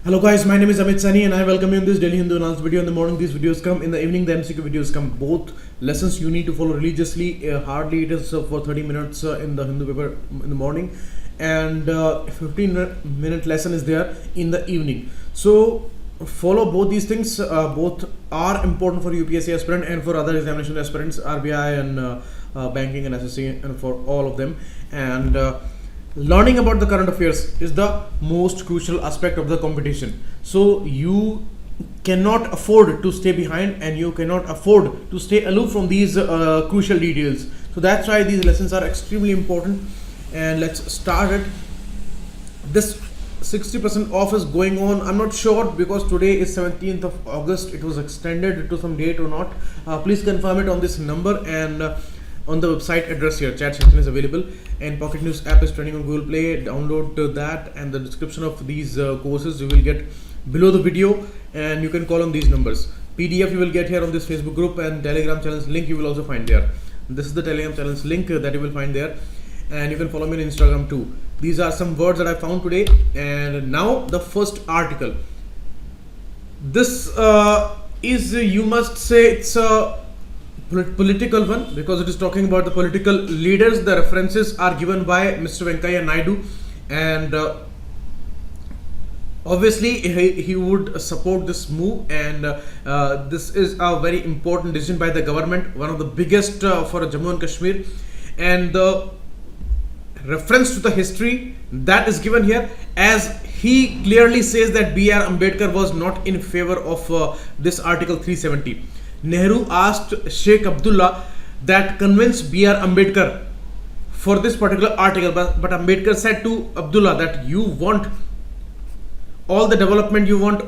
Hello guys, my name is Amit Sani and I welcome you in this daily Hindu announced video. In the morning these videos come, in the evening the MCQ videos come. Both lessons you need to follow religiously. Hardly it is for 30 minutes in the Hindu paper in the morning, and 15-minute lesson is there in the evening. So follow both these things. Both are important for UPSC aspirant and for other examination aspirants, RBI and banking and SSC, and for all of them. And learning about the current affairs is the most crucial aspect of the competition. So you cannot afford to stay behind and you cannot afford to stay aloof from these crucial details. So that's why these lessons are extremely important. And let's start it. This 60% off is going on. I'm not sure because today is 17th of August. It was extended to some date or not. Please confirm it on this number and on the website address here. Chat section is available, and Pocket News app is trending on Google Play. Download that, and the description of these courses you will get below the video, and you can call on these numbers. PDF you will get here on this Facebook group, and Telegram channel's link you will also find there. This is the Telegram channel's link that you will find there, and you can follow me on Instagram too. These are some words that I found today. And now the first article. This is, you must say, it's a political one because it is talking about the political leaders. The references are given by Mr. Venkaiah Naidu, and obviously he would support this move, and this is a very important decision by the government, one of the biggest for Jammu and Kashmir. And the reference to the history that is given here, as he clearly says that B.R. Ambedkar was not in favor of this Article 370. Nehru asked Sheikh Abdullah that convince B.R. Ambedkar for this particular article, but Ambedkar said to Abdullah that you want all the development, you want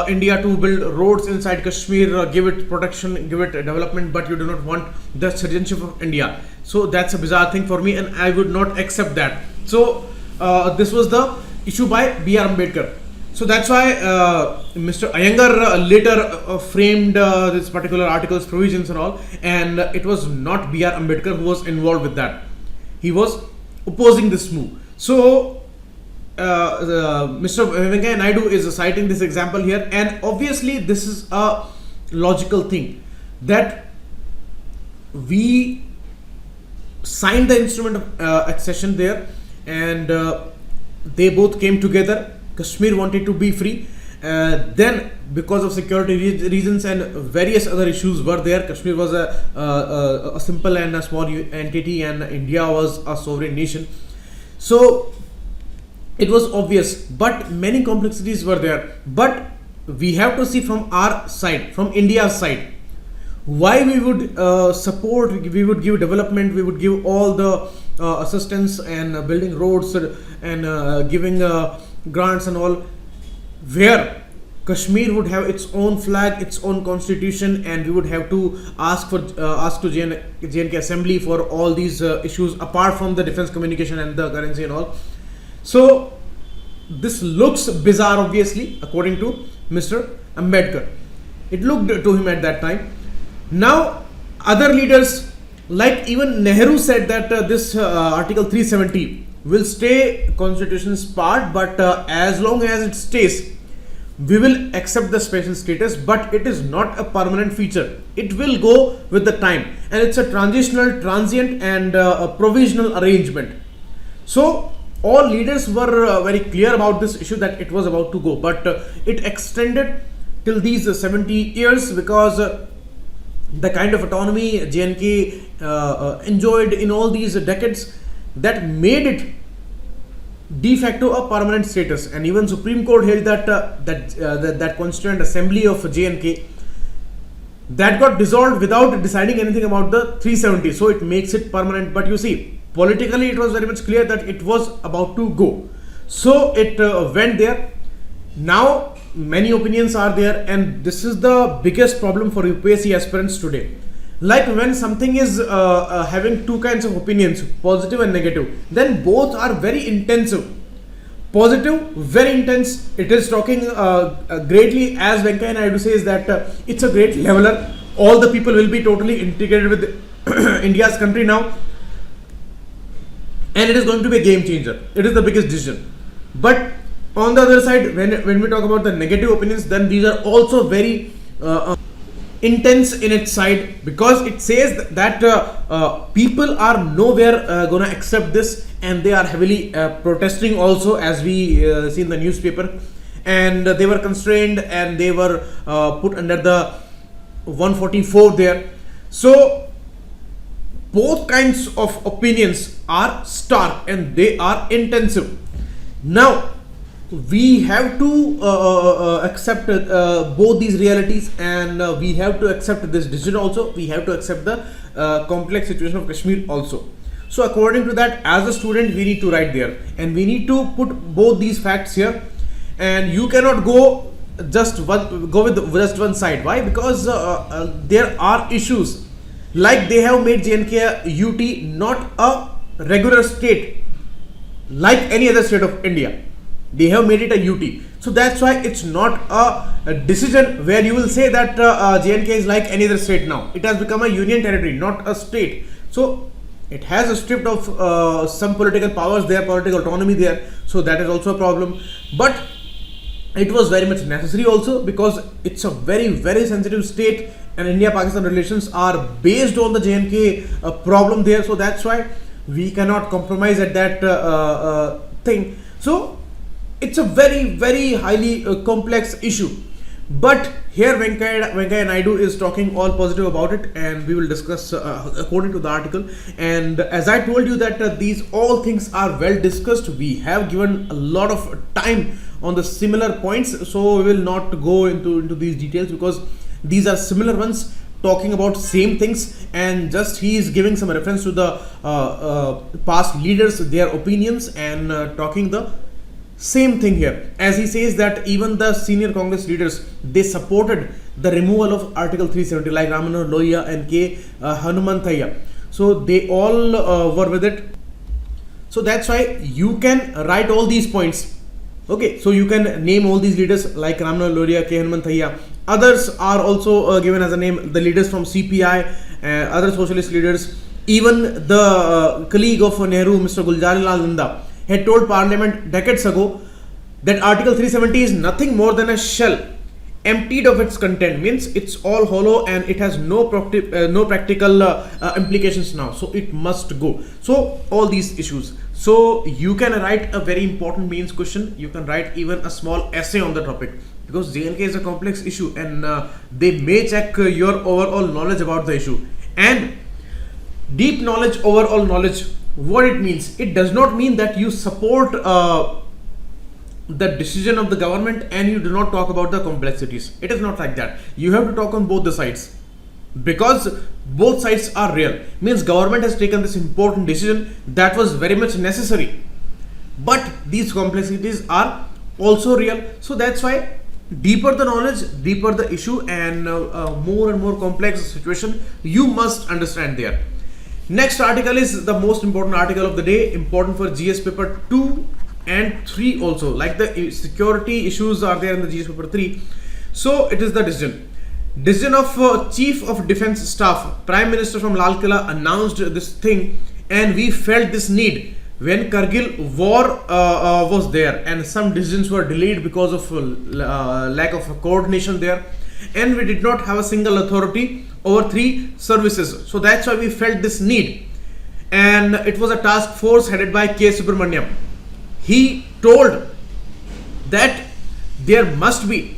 India to build roads inside Kashmir, give it protection, give it development, but you do not want the citizenship of India. So that's a bizarre thing for me, and I would not accept that. So this was the issue by B.R. Ambedkar. So that's why Mr. Iyengar later framed this particular article's provisions and all, and it was not B.R. Ambedkar who was involved with that. He was opposing this move. So Mr. Venkaiah Naidu is citing this example here, and obviously this is a logical thing that we signed the instrument of accession there, and they both came together. Kashmir wanted to be free. Then, because of security reasons and various other issues were there, Kashmir was a simple and a small entity, and India was a sovereign nation. So it was obvious, but many complexities were there. But we have to see from our side, from India's side, why we would support, we would give development, we would give all the assistance and building roads and giving grants and all, where Kashmir would have its own flag, its own constitution, and we would have to ask to JNK Assembly for all these issues apart from the defense communication and the currency and all. So this looks bizarre, obviously, according to Mr. Ambedkar. It looked to him at that time. Now other leaders, like even Nehru, said that this Article 370 will stay constitution's part, but as long as it stays, we will accept the special status, but it is not a permanent feature. It will go with the time, and it's a transitional, transient and a provisional arrangement. So all leaders were very clear about this issue that it was about to go, but it extended till these 70 years because the kind of autonomy JNK enjoyed in all these decades, that made it de facto a permanent status. And even Supreme Court held that that Constituent Assembly of JNK, that got dissolved without deciding anything about the 370. So it makes it permanent. But you see, politically it was very much clear that it was about to go. So it went there. Now many opinions are there, and this is the biggest problem for UPSC aspirants today. Like when something is having two kinds of opinions, positive and negative, then both are very intensive. Positive, very intense. It is talking greatly, as Venkaiah Naidu says, that it's a great leveler. All the people will be totally integrated with India's country now, and it is going to be a game changer. It is the biggest decision. But On the other side, when we talk about the negative opinions, then these are also very intense in its side, because it says that people are nowhere gonna accept this, and they are heavily protesting also, as we see in the newspaper, and they were constrained and they were put under the 144 there. So both kinds of opinions are stark and they are intensive. Now we have to accept both these realities, and we have to accept this decision also. We have to accept the complex situation of Kashmir also. So according to that, as a student, we need to write there, and we need to put both these facts here. And you cannot go with just one side. Why? Because there are issues, like they have made JNK UT not a regular state like any other state of India. They have made it a UT. So that's why it's not a decision where you will say that JNK is like any other state now. It has become a union territory, not a state. So it has a stripped of some political powers there, political autonomy there. So that is also a problem. But it was very much necessary also, because it's a very, very sensitive state, and India-Pakistan relations are based on the JNK problem there. So that's why we cannot compromise at that thing. So it's a very, very highly complex issue. But here Venkaiah Naidu is talking all positive about it, and we will discuss according to the article. And as I told you that these all things are well discussed, we have given a lot of time on the similar points, so we will not go into these details, because these are similar ones talking about same things, and just he is giving some reference to the past leaders, their opinions, and talking the same thing here, as he says that even the senior Congress leaders, they supported the removal of Article 370, like Ramanohar Lohia and K. Hanumanthayya. So they all were with it. So that's why you can write all these points. Okay, so you can name all these leaders like Ramanohar Lohia, K. Hanumanthayya. Others are also given as a name, the leaders from CPI, other socialist leaders. Even the colleague of Nehru, Mr. Gulzarlal Nanda, had told Parliament decades ago that Article 370 is nothing more than a shell emptied of its content, means it's all hollow and it has no practical implications now, so it must go. So all these issues, so you can write a very important mains question, you can write even a small essay on the topic, because JNK is a complex issue, and they may check your overall knowledge about the issue. And deep knowledge, overall knowledge, what it means, it does not mean that you support the decision of the government and you do not talk about the complexities. It is not like that. You have to talk on both the sides, because both sides are real. Means government has taken this important decision that was very much necessary, but these complexities are also real. So that's why deeper the knowledge, deeper the issue, and more and more complex situation you must understand there. Next article is the most important article of the day, important for GS paper 2 and 3 also, like the security issues are there in the GS paper 3. So it is the decision of Chief of Defence Staff. Prime Minister from Lal Killa announced this thing, and we felt this need when Kargil war was there, and some decisions were delayed because of lack of coordination there, and we did not have a single authority over 3 services. So that's why we felt this need, and it was a task force headed by K. Subramaniam. He told that there must be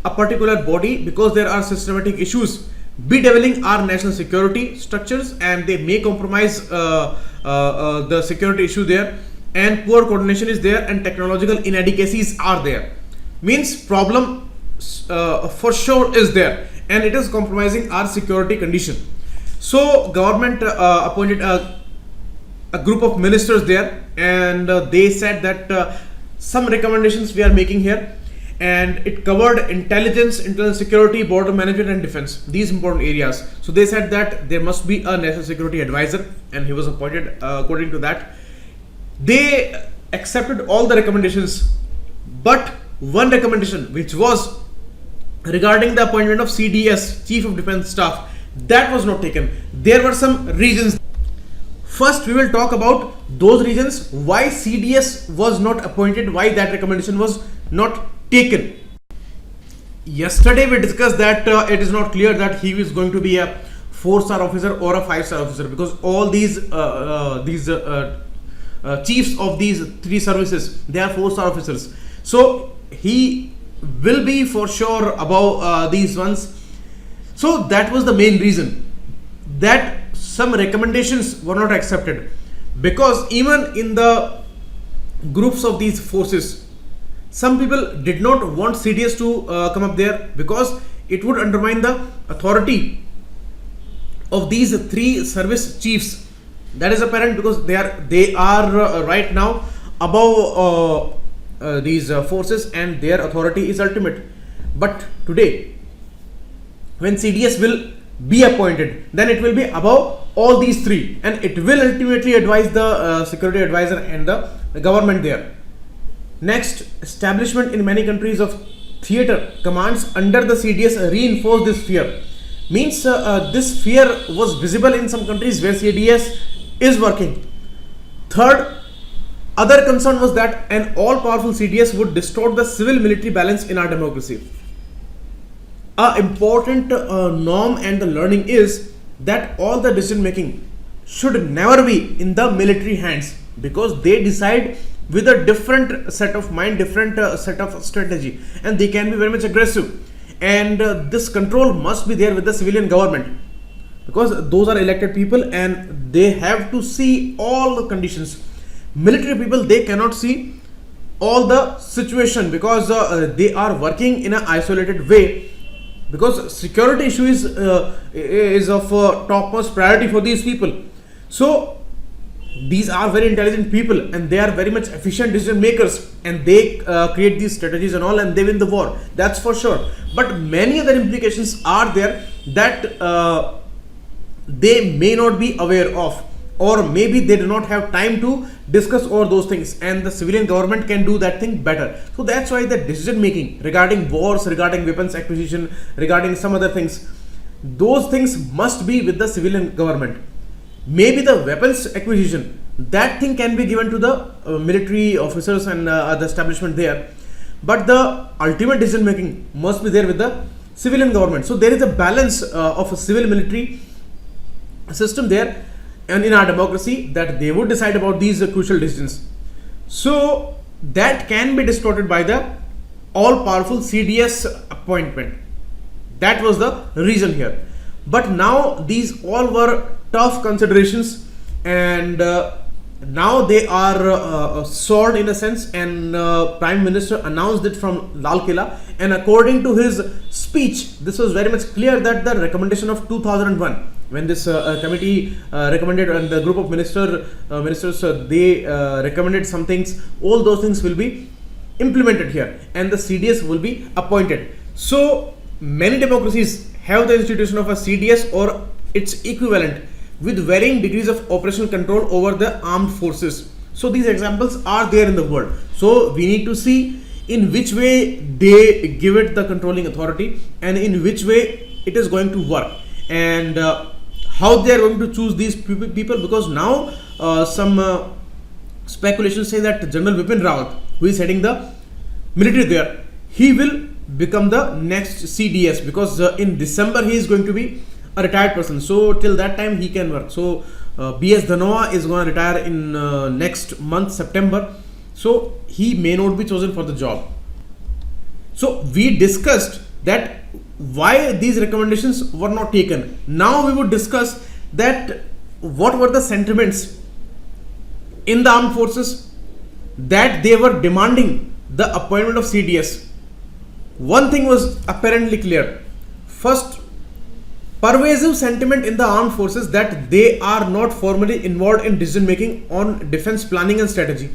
a particular body, because there are systematic issues bedeviling our national security structures, and they may compromise the security issue there, and poor coordination is there, and technological inadequacies are there. Means problem for sure is there, and it is compromising our security condition. So government appointed a group of ministers there, and they said that some recommendations we are making here, and it covered intelligence, internal security, border management, and defense, these important areas. So they said that there must be a national security advisor, and he was appointed according to that. They accepted all the recommendations, but one recommendation, which was regarding the appointment of CDS, Chief of Defence Staff, that was not taken. There were some reasons. First, we will talk about those reasons why CDS was not appointed, why that recommendation was not taken. Yesterday, we discussed that it is not clear that he is going to be a 4-star officer or a 5-star officer, because all these chiefs of these 3 services, they are 4-star officers. So he will be for sure above these ones. So that was the main reason that some recommendations were not accepted, because even in the groups of these forces, some people did not want CDS to come up there, because it would undermine the authority of these 3 service chiefs. That is apparent, because they are right now above these forces, and their authority is ultimate. But today, when CDS will be appointed, then it will be above all these 3, and it will ultimately advise the security advisor and the government there. Next, establishment in many countries of theatre commands under the CDS reinforce this fear. Means this fear was visible in some countries where CDS is working. Third, other concern was that an all-powerful CDS would distort the civil-military balance in our democracy. An important norm and the learning is that all the decision making should never be in the military hands, because they decide with a different set of mind, different set of strategy, and they can be very much aggressive. And this control must be there with the civilian government, because those are elected people and they have to see all the conditions. Military people, they cannot see all the situation, because they are working in an isolated way, because security issue is of topmost priority for these people. So these are very intelligent people, and they are very much efficient decision makers, and they create these strategies and all, and they win the war, that's for sure. But many other implications are there that they may not be aware of, or maybe they do not have time to discuss all those things, and the civilian government can do that thing better. So that's why the decision making regarding wars, regarding weapons acquisition, regarding some other things, those things must be with the civilian government. Maybe the weapons acquisition, that thing can be given to the military officers and the establishment there, but the ultimate decision making must be there with the civilian government. So there is a balance of a civil military system there, and in our democracy, that they would decide about these crucial decisions. So that can be distorted by the all-powerful CDS appointment. That was the reason here. But now these all were tough considerations, and now they are solved in a sense, and Prime Minister announced it from Lal Killa, and according to his speech, this was very much clear that the recommendation of 2001, when this committee recommended, and the group of ministers they recommended some things, all those things will be implemented here, and the CDS will be appointed. So many democracies have the institution of a CDS or its equivalent, with varying degrees of operational control over the armed forces. So these examples are there in the world. So we need to see in which way they give it the controlling authority, and in which way it is going to work, and how they are going to choose these people, because now some speculations say that General Vipin Rawat, who is heading the military there, he will become the next CDS, because in December he is going to be a retired person, so till that time he can work. So BS Dhanoa is going to retire in next month, September, so he may not be chosen for the job. So we discussed that why these recommendations were not taken. Now we would discuss that what were the sentiments in the armed forces that they were demanding the appointment of CDS. One thing was apparently clear. First, pervasive sentiment in the armed forces that they are not formally involved in decision making on defense planning and strategy.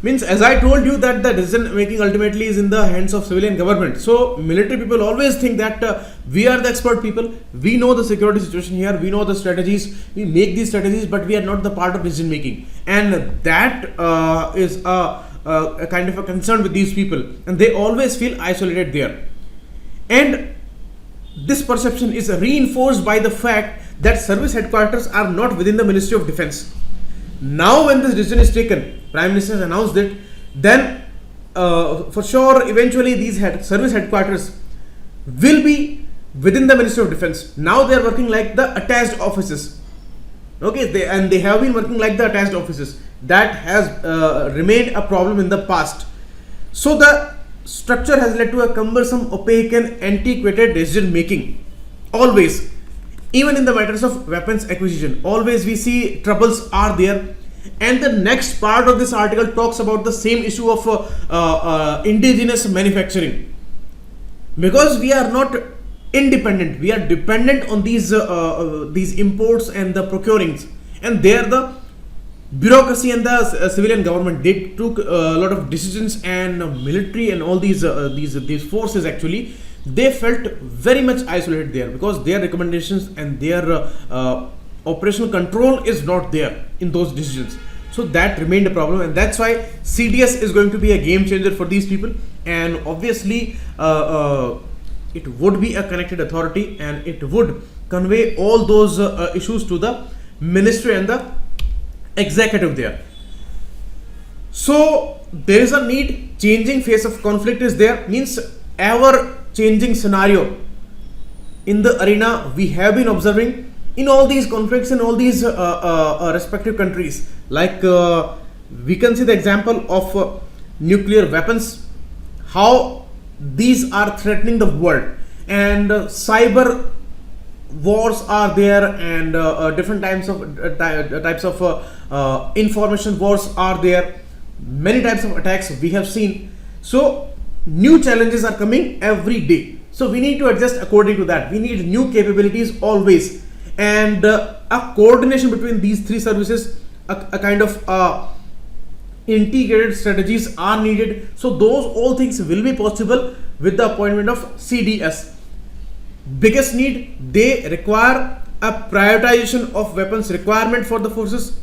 Means, as I told you, that the decision making ultimately is in the hands of civilian government. So military people always think that we are the expert people, we know the security situation here, we know the strategies, we make these strategies, but we are not the part of decision making, and that is a kind of a concern with these people, and they always feel isolated there. And this perception is reinforced by the fact that service headquarters are not within the Ministry of Defense. Now when this decision is taken, Prime Minister has announced it, then for sure eventually these service headquarters will be within the Ministry of Defense. Now they are working like the attached offices. Okay, they have been working like the attached offices. That has remained a problem in the past. So the structure has led to a cumbersome, opaque and antiquated decision making. Always, even in the matters of weapons acquisition, always we see troubles are there. And the next part of this article talks about the same issue of indigenous manufacturing. Because we are not independent, we are dependent on these imports and the procurings, and there the bureaucracy and the civilian government, they took a lot of decisions, and military and all these forces actually, they felt very much isolated there, because their recommendations and their operational control is not there in those decisions. So that remained a problem, and that's why CDS is going to be a game changer for these people. And obviously it would be a connected authority, and it would convey all those issues to the ministry and the executive there. So there is a need. Changing face of conflict is there, means ever changing scenario in the arena we have been observing in all these conflicts in all these respective countries. Like we can see the example of nuclear weapons, how these are threatening the world, and cyber wars are there, and different types of information wars are there. Many types of attacks we have seen. So new challenges are coming every day. So we need to adjust according to that. We need new capabilities always, and a coordination between these three services, a kind of integrated strategies are needed. So those all things will be possible with the appointment of CDS. Biggest need, they require a prioritization of weapons requirement for the forces,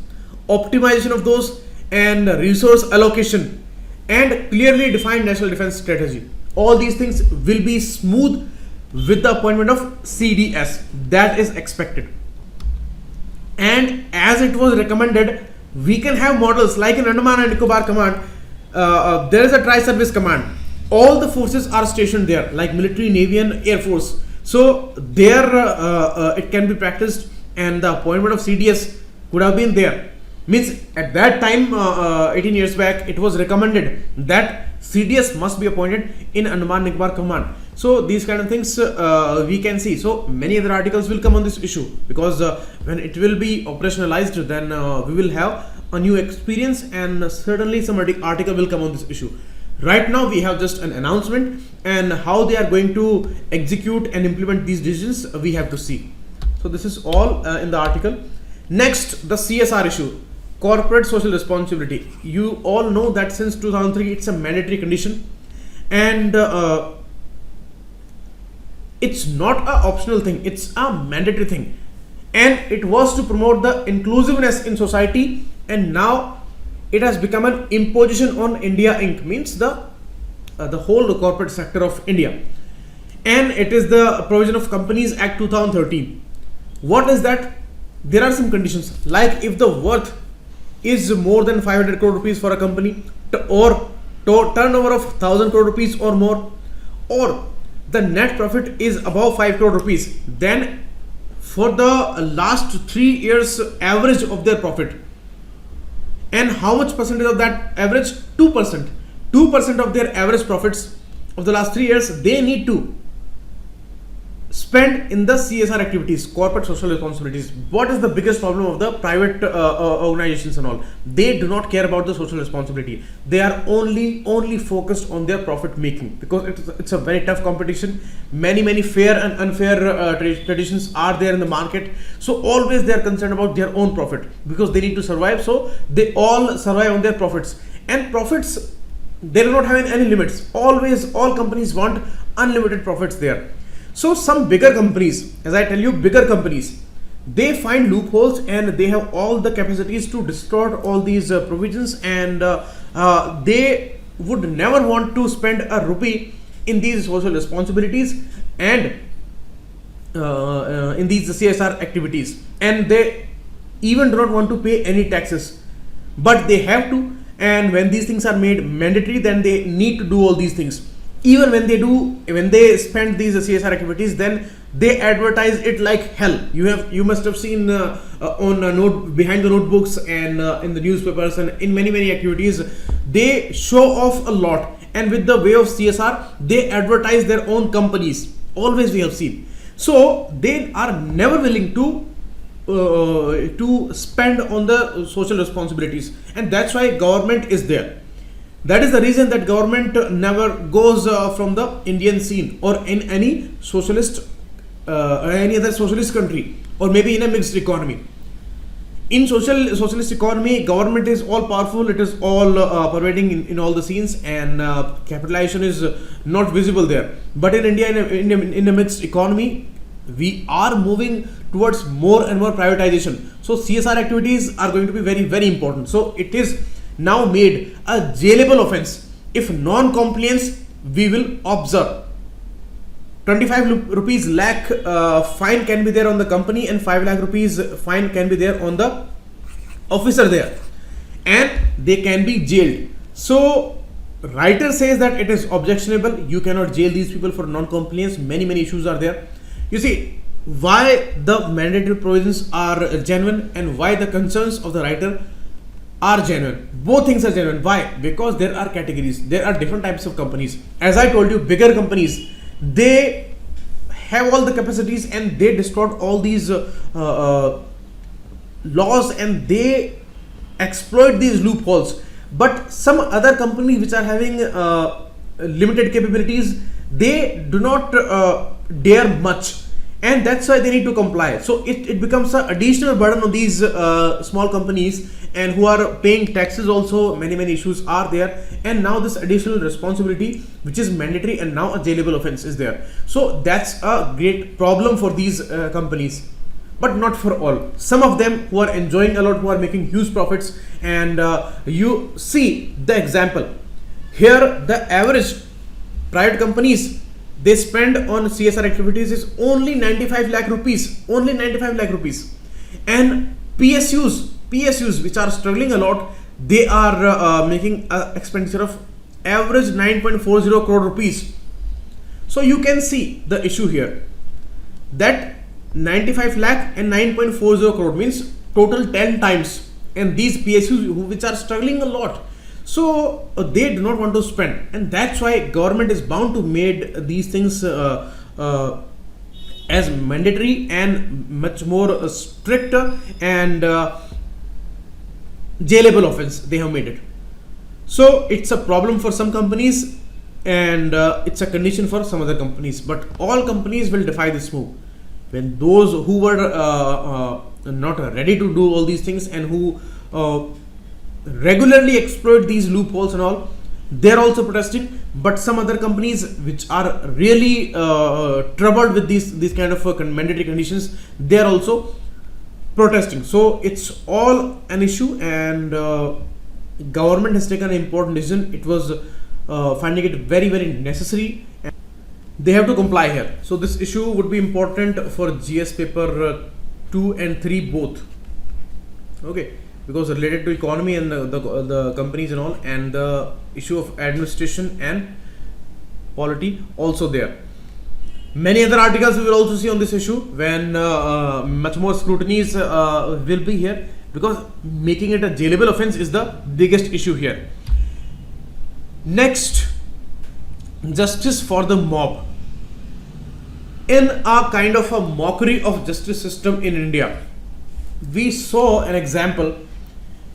optimization of those, and resource allocation, and clearly defined national defense strategy. All these things will be smooth with the appointment of CDS. That is expected. And as it was recommended, we can have models like in Andaman and Nicobar command. There is a tri-service command. All the forces are stationed there, like military, navy and air force. So there it can be practiced, and the appointment of CDS could have been there. Means at that time, 18 years back, it was recommended that CDS must be appointed in Andaman Nicobar command. So these kind of things we can see. So many other articles will come on this issue, because when it will be operationalized, then we will have a new experience, and certainly some article will come on this issue. Right now we have just an announcement, and how they are going to execute and implement these decisions we have to see. So this is all in the article. Next, the CSR issue, corporate social responsibility. You all know that since 2003 it's a mandatory condition, and it's not an optional thing, it's a mandatory thing, and it was to promote the inclusiveness in society, and now it has become an imposition on India Inc., means the whole corporate sector of India, and it is the provision of Companies Act 2013. What is that? There are some conditions, like if the worth is more than 500 crore rupees for a company, or turnover of 1000 crore rupees or more, or the net profit is above 5 crore rupees, then for the last 3 years average of their profit. And how much percentage of that average? 2%. 2% of their average profits of the last 3 years they need to spend in the CSR activities, corporate social responsibilities. What is the biggest problem of the private organizations and all? They do not care about the social responsibility. They are only focused on their profit making, because it's a very tough competition. Many fair and unfair traditions are there in the market. So always they are concerned about their own profit, because they need to survive. So they all survive on their profits, and profits, they do not have any limits. Always all companies want unlimited profits there. So some bigger companies, as I tell you, bigger companies, they find loopholes, and they have all the capacities to distort all these provisions, and they would never want to spend a rupee in these social responsibilities, and in these CSR activities, and they even do not want to pay any taxes, but they have to. And when these things are made mandatory, then they need to do all these things. Even when they spend these CSR activities, then they advertise it like hell. You must have seen on note behind the notebooks and in the newspapers and in many activities, they show off a lot. And with the way of CSR, they advertise their own companies. Always we have seen. So they are never willing to spend on the social responsibilities, and that's why government is there. That is the reason that government never goes from the Indian scene or in any socialist any other socialist country, or maybe in a mixed economy. In socialist economy, government is all powerful, it is all pervading in all the scenes, and capitalization is not visible there. But in India, in a mixed economy, we are moving towards more and more privatization. So CSR activities are going to be very important. So it is now made a jailable offense. If non-compliance, we will observe 25 rupees lakh fine can be there on the company, and 5 lakh rupees fine can be there on the officer there, and they can be jailed. So writer says that it is objectionable. You cannot jail these people for non-compliance. Many issues are there. You see why the mandatory provisions are genuine and why the concerns of the writer are genuine. Both things are genuine. Why? Because there are categories, there are different types of companies. As I told you, bigger companies, they have all the capacities and they distort all these laws and they exploit these loopholes. But some other companies which are having limited capabilities, they do not dare much, and that's why they need to comply. So it becomes an additional burden on these small companies, and who are paying taxes also. Many issues are there, and now this additional responsibility which is mandatory and now a jailable offense is there. So that's a great problem for these companies, but not for all. Some of them who are enjoying a lot, who are making huge profits, and you see the example here. The average private companies, they spend on CSR activities is only 95 lakh rupees, only 95 lakh rupees. And PSUs which are struggling a lot, they are making an expenditure of average 9.40 crore rupees. So you can see the issue here, that 95 lakh and 9.40 crore means total 10 times. And these PSUs which are struggling a lot, so they do not want to spend, and that's why government is bound to make these things as mandatory and much more strict and jailable offense. They have made it. So it's a problem for some companies, and it's a condition for some other companies. But all companies will defy this move. When those who were not ready to do all these things and who regularly exploit these loopholes and all, they're also protesting. But some other companies which are really troubled with these kind of mandatory conditions, they're also protesting. So it's all an issue, and government has taken an important decision. It was finding it very necessary, and they have to comply here. So this issue would be important for GS paper 2 and 3 both. Okay, because related to economy and the companies and all, and the issue of administration and polity also there. Many other articles we will also see on this issue when much more scrutinies will be here, because making it a jailable offense is the biggest issue here. Next, justice for the mob. In a kind of a mockery of justice system in India, we saw an example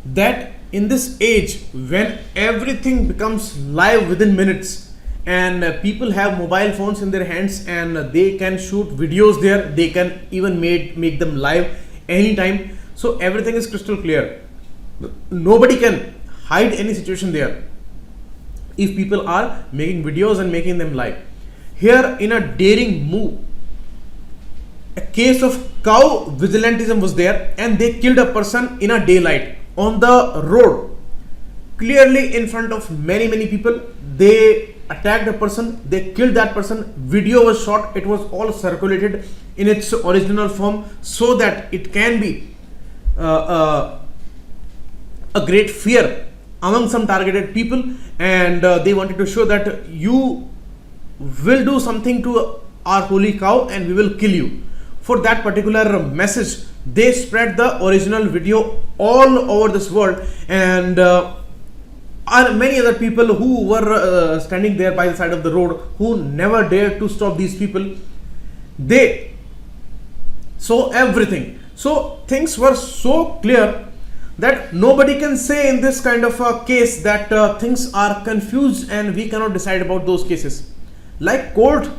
that in this age when everything becomes live within minutes, and people have mobile phones in their hands and they can shoot videos there, they can even make them live anytime. So everything is crystal clear. Nobody can hide any situation there if people are making videos and making them live. Here, in a daring move, a case of cow vigilantism was there, and they killed a person in a daylight on the road, clearly in front of many people. They attacked a person, they killed that person, video was shot, it was all circulated in its original form so that it can be a great fear among some targeted people, and they wanted to show that you will do something to our holy cow and we will kill you. For that particular message, they spread the original video all over this world, and many other people who were standing there by the side of the road, who never dared to stop these people, they saw everything. So things were so clear that nobody can say in this kind of a case that things are confused and we cannot decide about those cases. Like court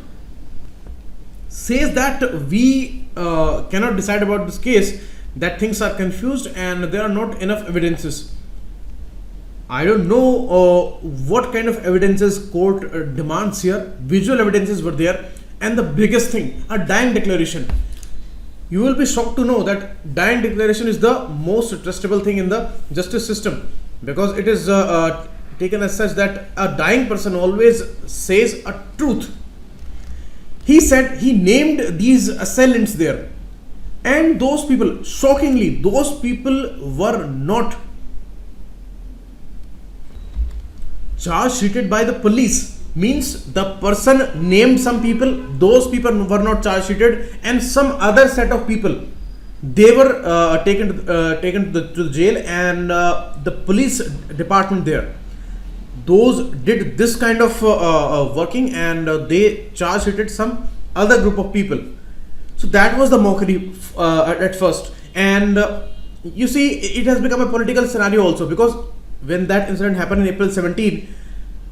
says that we cannot decide about this case, that things are confused and there are not enough evidences. I don't know what kind of evidences court demands here. Visual evidences were there, and the biggest thing, a dying declaration. You will be shocked to know that dying declaration is the most trustable thing in the justice system, because it is taken as such that a dying person always says a truth. He said he named these assailants there, and those people, shockingly, those people were not charge sheeted by the police. Means the person named some people, those people were not charge sheeted, and some other set of people, they were taken to the jail, and the police department there, those did this kind of working, and they charge sheeted some other group of people. So that was the mockery at first, and you see it has become a political scenario also, because when that incident happened in April 17,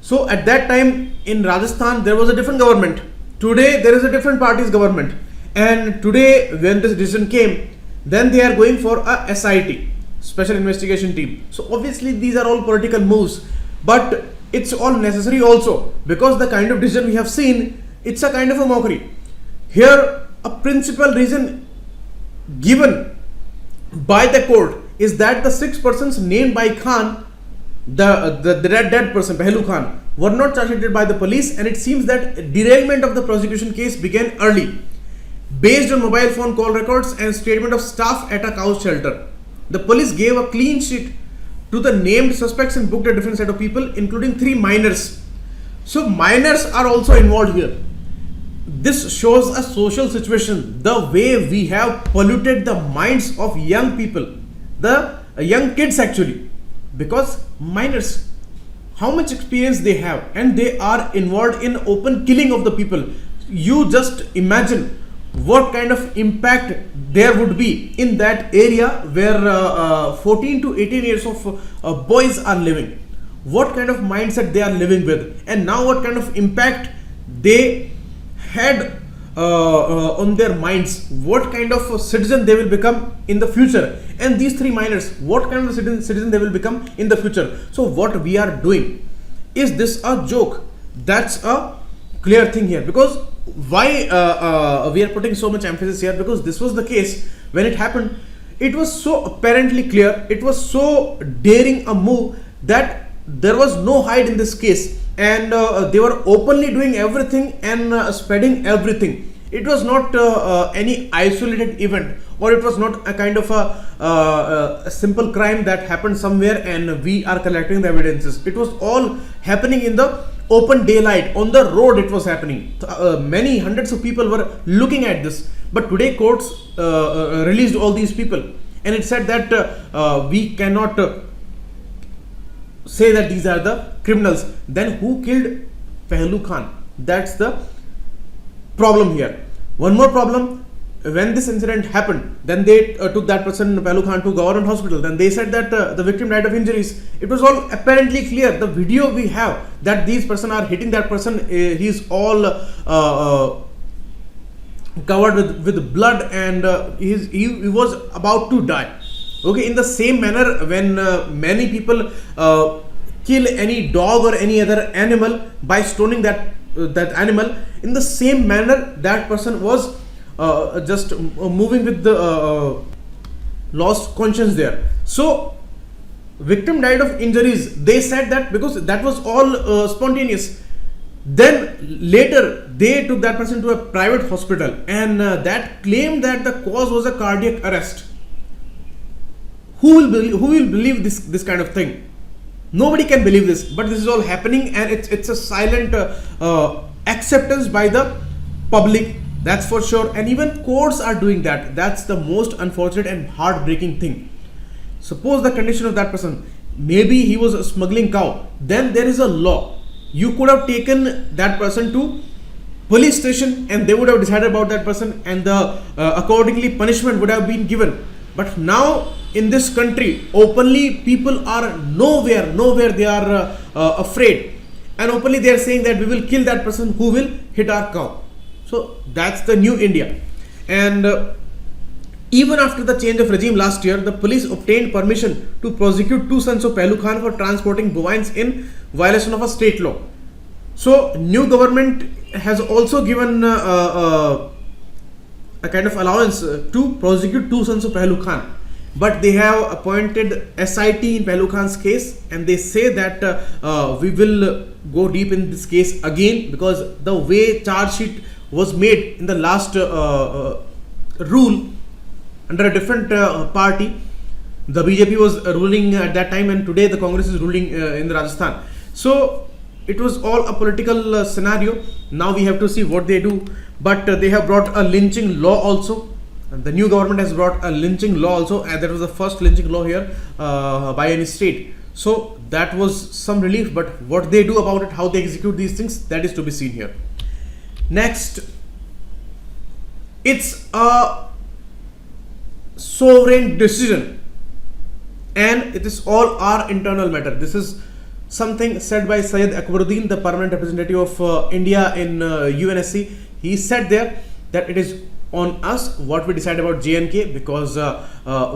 so at that time in Rajasthan there was a different government. Today there is a different party's government, and today when this decision came, then they are going for a SIT, special investigation team. So obviously these are all political moves, but it's all necessary also, because the kind of decision we have seen, it's a kind of a mockery. Here a principal reason given by the court is that the 6 persons named by Khan, the dead person Pehlu Khan, were not charged sheeted by the police, and it seems that derailment of the prosecution case began early, based on mobile phone call records and statement of staff at a cow shelter. The police gave a clean sheet to the named suspects and booked a different set of people, including 3 minors. So minors are also involved here. This shows a social situation, the way we have polluted the minds of young people, the young kids actually, because minors, how much experience they have, and they are involved in open killing of the people. You just imagine what kind of impact there would be in that area where 14 to 18 years of boys are living, what kind of mindset they are living with, and now what kind of impact they had on their minds, what kind of citizen they will become in the future, and these 3 minors, what kind of citizen they will become in the future. So what we are doing, is this a joke? That's a clear thing here. Because why we are putting so much emphasis here, because this was the case when it happened. It was so apparently clear, it was so daring a move, that there was no hide in this case, and they were openly doing everything and spreading everything. It was not any isolated event, or it was not a kind of a simple crime that happened somewhere and we are collecting the evidences. It was all happening in the open daylight, on the road it was happening. Many hundreds of people were looking at this, but today courts released all these people, and it said that we cannot say that these are the criminals. Then who killed Pehlu Khan? That's the problem here. One more problem, when this incident happened, then they took that person Pehlu Khan to government hospital. Then they said that the victim died of injuries. It was all apparently clear. The video we have, that these person are hitting that person, he's all covered with blood, and he was about to die. Okay, in the same manner, when many people kill any dog or any other animal by stoning that animal, in the same manner that person was just moving with the lost conscience there. So victim died of injuries. They said that because that was all spontaneous. Then later they took that person to a private hospital, and that claimed that the cause was a cardiac arrest. Who will believe this kind of thing? Nobody can believe this, but this is all happening, and it's a silent acceptance by the public, that's for sure. And even courts are doing that. That's the most unfortunate and heartbreaking thing. Suppose the condition of that person, maybe he was smuggling cow, then there is a law. You could have taken that person to police station and they would have decided about that person, and the accordingly punishment would have been given. But now in this country, openly people are nowhere they are afraid, and openly they are saying that we will kill that person who will hit our cow. So that's the new India. And even after the change of regime last year, the police obtained permission to prosecute two sons of Pehlu Khan for transporting bovines in violation of a state law. So new government has also given a kind of allowance to prosecute two sons of Pehlu Khan. But they have appointed SIT in Pehlu Khan's case, and they say that we will go deep in this case again, because the way charge sheet was made in the last rule under a different party. The BJP was ruling at that time, and today the Congress is ruling in Rajasthan. So it was all a political scenario. Now we have to see what they do. But they have brought a lynching law also. The new government has brought a lynching law also, and that was the first lynching law here by any state. So that was some relief. But what they do about it, how they execute these things, that is to be seen here. Next, it's a sovereign decision, and it is all our internal matter. This is something said by Syed Akbaruddin, the permanent representative of India in UNSC. He said there that it is on us what we decide about JNK, because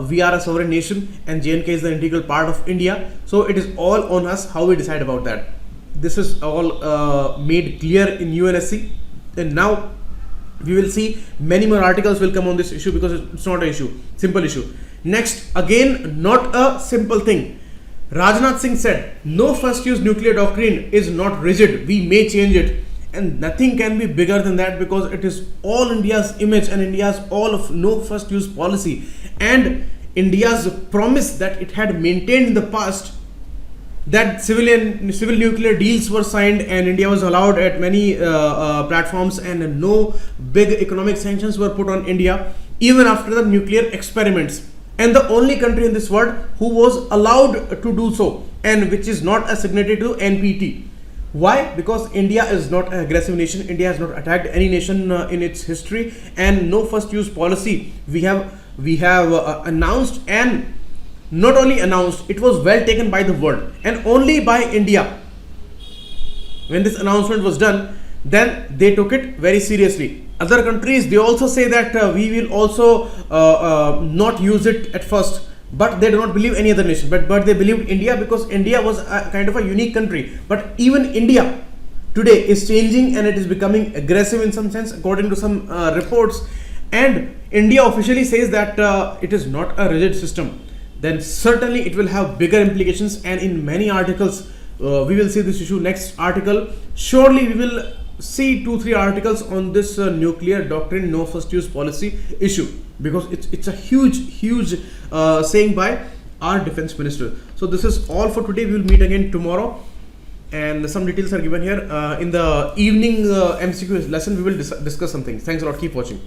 we are a sovereign nation and JNK is the integral part of India. So it is all on us how we decide about that. This is all made clear in UNSC, and now we will see many more articles will come on this issue, because it's not an issue, simple issue. Next, again, not a simple thing. Rajnath Singh said, no first use nuclear doctrine is not rigid, we may change it. And nothing can be bigger than that, because it is all India's image and India's all of no first use policy, and India's promise that it had maintained in the past, that civil nuclear deals were signed and India was allowed at many platforms, and no big economic sanctions were put on India even after the nuclear experiments. And the only country in this world who was allowed to do so, and which is not a signatory to NPT. Why? Because India is not an aggressive nation. India has not attacked any nation in its history, and no first use policy we have announced, and not only announced, it was well taken by the world, and only by India. When this announcement was done, then they took it very seriously. Other countries, they also say that we will also not use it at first, but they do not believe any other nation, but they believed India, because India was a kind of a unique country. But even India today is changing, and it is becoming aggressive in some sense, according to some reports, and India officially says that it is not a rigid system. Then certainly it will have bigger implications, and in many articles we will see this issue. Next article, surely we will see 2-3 articles on this nuclear doctrine, no first use policy issue, because it's a huge saying by our defense minister. So this is all for today. We will meet again tomorrow, and some details are given here. In the evening MCQ lesson, we will discuss some things. Thanks a lot. Keep watching.